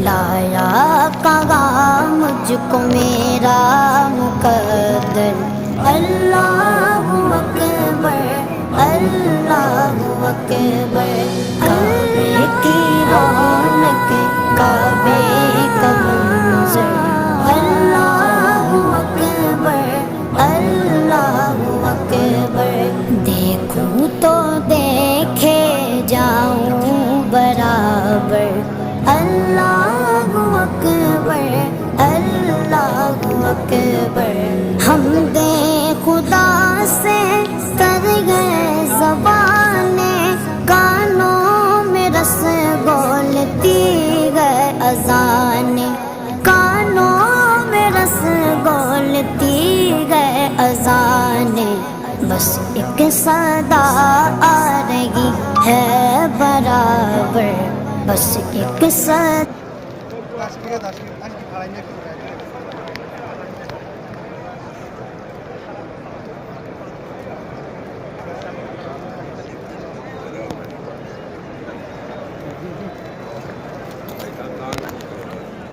لایا پیغام مجھ کو میرا مقدر، اللہ اکبر اللہ اکبر، کعبے کی رونق کعبے کا منظر، اللہ اکبر اللہ اکبر، دیکھوں تو دیکھے جاؤں برابر، اللہ اکبر اللہ اکبر، حمد خدا سے کر گئے زبانیں، کانوں میں رس گولتی گئے اذانیں، کانوں میں رس گولتی گئے اذانیں، بس ایک صدا آ رہی ہے برابر، بس ایک صدا